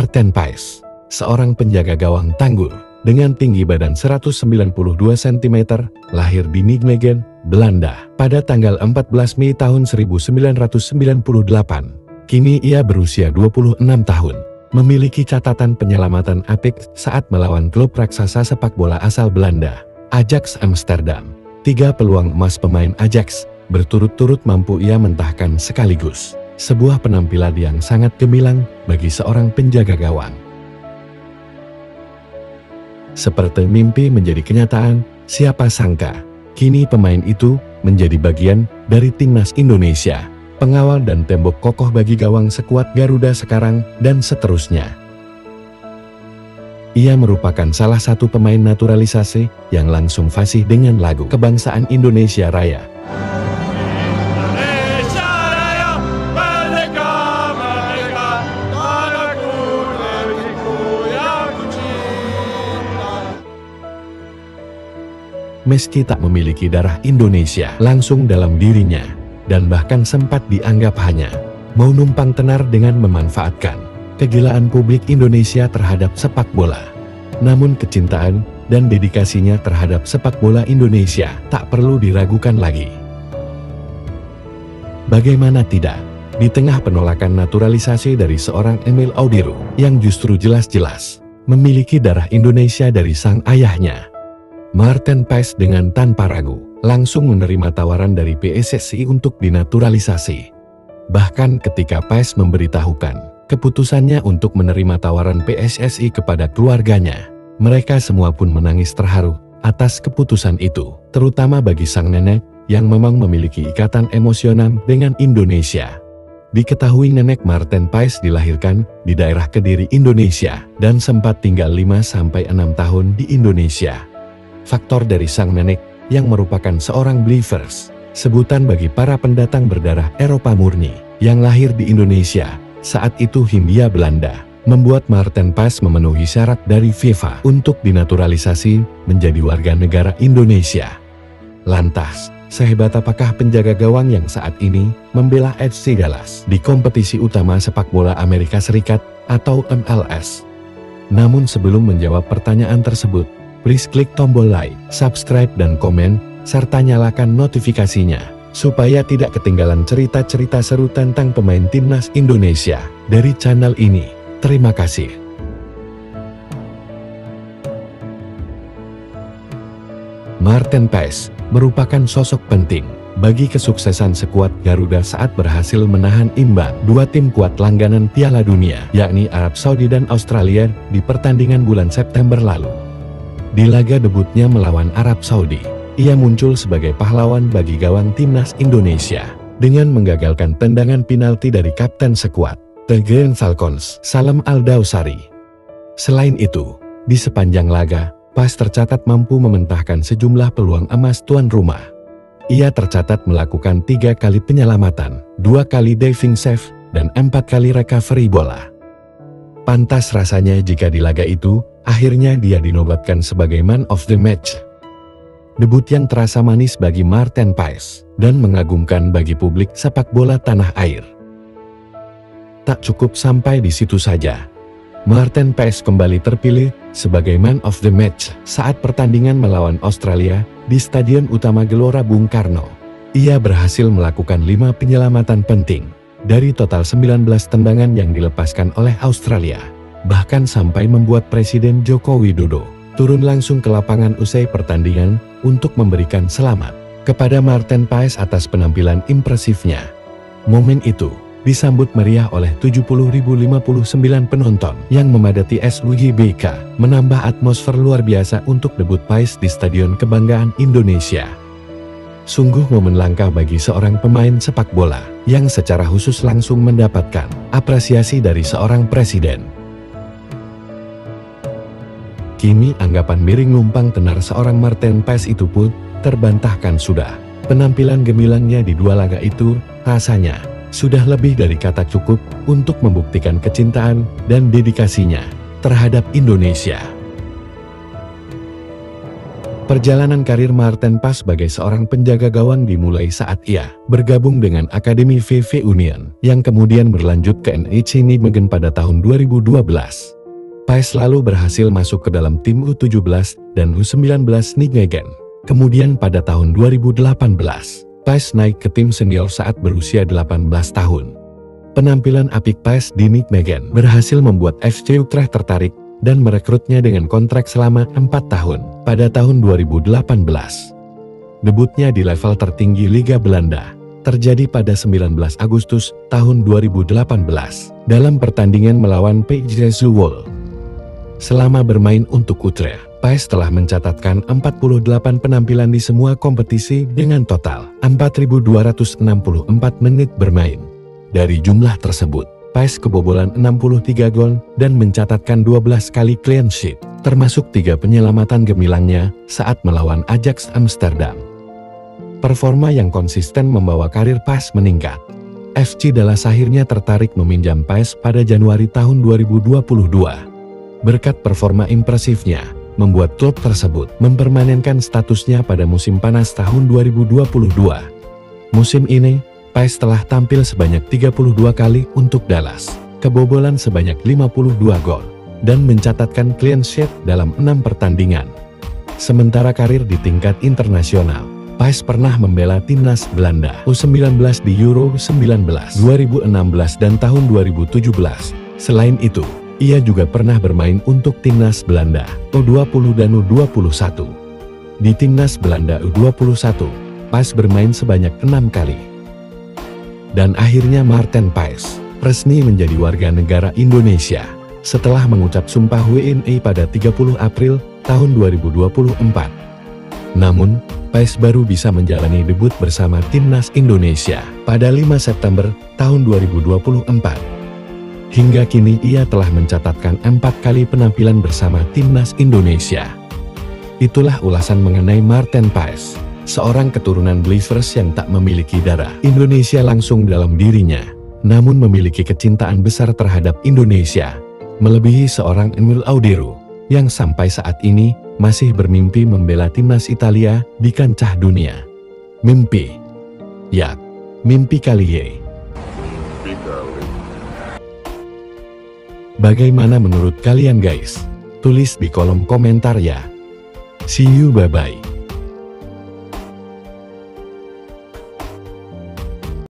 Maarten Paes, seorang penjaga gawang tangguh dengan tinggi badan 192 cm, lahir di Nijmegen, Belanda, pada tanggal 14 Mei tahun 1998. Kini ia berusia 26 tahun, memiliki catatan penyelamatan apik saat melawan klub raksasa sepak bola asal Belanda, Ajax Amsterdam. 3 peluang emas pemain Ajax berturut-turut mampu ia mentahkan sekaligus. Sebuah penampilan yang sangat gemilang bagi seorang penjaga gawang. Seperti mimpi menjadi kenyataan, siapa sangka, kini pemain itu menjadi bagian dari timnas Indonesia, pengawal dan tembok kokoh bagi gawang sekuat Garuda sekarang dan seterusnya. Ia merupakan salah satu pemain naturalisasi yang langsung fasih dengan lagu kebangsaan Indonesia Raya. Meski tak memiliki darah Indonesia langsung dalam dirinya, dan bahkan sempat dianggap hanya mau numpang tenar dengan memanfaatkan kegilaan publik Indonesia terhadap sepak bola. Namun kecintaan dan dedikasinya terhadap sepak bola Indonesia tak perlu diragukan lagi. Bagaimana tidak, di tengah penolakan naturalisasi dari seorang Emil Audiru yang justru jelas-jelas memiliki darah Indonesia dari sang ayahnya, Maarten Paes dengan tanpa ragu langsung menerima tawaran dari PSSI untuk dinaturalisasi. Bahkan ketika Paes memberitahukan keputusannya untuk menerima tawaran PSSI kepada keluarganya, mereka semua pun menangis terharu atas keputusan itu, terutama bagi sang nenek yang memang memiliki ikatan emosional dengan Indonesia. Diketahui nenek Maarten Paes dilahirkan di daerah Kediri, Indonesia, dan sempat tinggal 5-6 tahun di Indonesia. Faktor dari sang nenek yang merupakan seorang Believers, sebutan bagi para pendatang berdarah Eropa murni yang lahir di Indonesia, saat itu Hindia Belanda, membuat Maarten Paes memenuhi syarat dari FIFA untuk dinaturalisasi menjadi warga negara Indonesia. Lantas, sehebat apakah penjaga gawang yang saat ini membela FC Dallas di kompetisi utama sepak bola Amerika Serikat atau MLS? Namun sebelum menjawab pertanyaan tersebut, please klik tombol like, subscribe dan komen, serta nyalakan notifikasinya, supaya tidak ketinggalan cerita-cerita seru tentang pemain timnas Indonesia dari channel ini. Terima kasih. Maarten Paes merupakan sosok penting bagi kesuksesan skuad Garuda saat berhasil menahan imbang 2 tim kuat langganan Piala Dunia, yakni Arab Saudi dan Australia, di pertandingan bulan September lalu. Di laga debutnya melawan Arab Saudi, ia muncul sebagai pahlawan bagi gawang timnas Indonesia dengan menggagalkan tendangan penalti dari kapten skuad The Green Falcons, Salam Al-Dawsari. Selain itu, di sepanjang laga, Paes tercatat mampu mementahkan sejumlah peluang emas tuan rumah. Ia tercatat melakukan 3 kali penyelamatan, 2 kali diving save, dan 4 kali recovery bola. Pantas rasanya jika di laga itu, akhirnya dia dinobatkan sebagai man of the match. Debut yang terasa manis bagi Maarten Paes, dan mengagumkan bagi publik sepak bola tanah air. Tak cukup sampai di situ saja. Maarten Paes kembali terpilih sebagai man of the match saat pertandingan melawan Australia di Stadion Utama Gelora Bung Karno. Ia berhasil melakukan 5 penyelamatan penting dari total 19 tendangan yang dilepaskan oleh Australia, bahkan sampai membuat Presiden Joko Widodo turun langsung ke lapangan usai pertandingan untuk memberikan selamat kepada Maarten Paes atas penampilan impresifnya. Momen itu disambut meriah oleh 70.059 penonton yang memadati SWGBK, menambah atmosfer luar biasa untuk debut Paes di Stadion Kebanggaan Indonesia. Sungguh momen langka bagi seorang pemain sepak bola yang secara khusus langsung mendapatkan apresiasi dari seorang presiden. Kini anggapan miring numpang tenar seorang Maarten Paes itu pun terbantahkan sudah. Penampilan gemilangnya di 2 laga itu rasanya sudah lebih dari kata cukup untuk membuktikan kecintaan dan dedikasinya terhadap Indonesia. Perjalanan karir Maarten Paes sebagai seorang penjaga gawang dimulai saat ia bergabung dengan Akademi VV Union, yang kemudian berlanjut ke NEC Nijmegen pada tahun 2012. Paes lalu berhasil masuk ke dalam tim U17 dan U19 Nijmegen. Kemudian pada tahun 2018, Paes naik ke tim senior saat berusia 18 tahun. Penampilan apik Paes di Nijmegen berhasil membuat FC Utrecht tertarik dan merekrutnya dengan kontrak selama 4 tahun pada tahun 2018. Debutnya di level tertinggi Liga Belanda terjadi pada 19 Agustus tahun 2018 dalam pertandingan melawan PSV Zwolle. Selama bermain untuk Utrecht, Paes telah mencatatkan 48 penampilan di semua kompetisi dengan total 4.264 menit bermain. Dari jumlah tersebut, Paes kebobolan 63 gol dan mencatatkan 12 kali clean sheet, termasuk 3 penyelamatan gemilangnya saat melawan Ajax Amsterdam. Performa yang konsisten membawa karir Paes meningkat. FC Dallas akhirnya tertarik meminjam Paes pada Januari tahun 2022. Berkat performa impresifnya, membuat klub tersebut mempermanenkan statusnya pada musim panas tahun 2022. Musim ini, Paes telah tampil sebanyak 32 kali untuk Dallas, kebobolan sebanyak 52 gol, dan mencatatkan clean sheet dalam 6 pertandingan. Sementara karir di tingkat internasional, Paes pernah membela timnas Belanda U19 di Euro 19, 2016 dan tahun 2017. Selain itu, ia juga pernah bermain untuk timnas Belanda U20 dan U21. Di timnas Belanda U21, Paes bermain sebanyak 6 kali. Dan akhirnya Maarten Paes resmi menjadi warga negara Indonesia setelah mengucap sumpah WNI pada 30 April tahun 2024. Namun, Paes baru bisa menjalani debut bersama timnas Indonesia pada 5 September tahun 2024. Hingga kini ia telah mencatatkan 4 kali penampilan bersama timnas Indonesia. Itulah ulasan mengenai Maarten Paes, seorang keturunan Believers yang tak memiliki darah Indonesia langsung dalam dirinya, namun memiliki kecintaan besar terhadap Indonesia, melebihi seorang Emil Auderu, yang sampai saat ini masih bermimpi membela timnas Italia di kancah dunia. Mimpi. Ya, mimpi kali ye. Bagaimana menurut kalian guys? Tulis di kolom komentar ya. See you, bye-bye.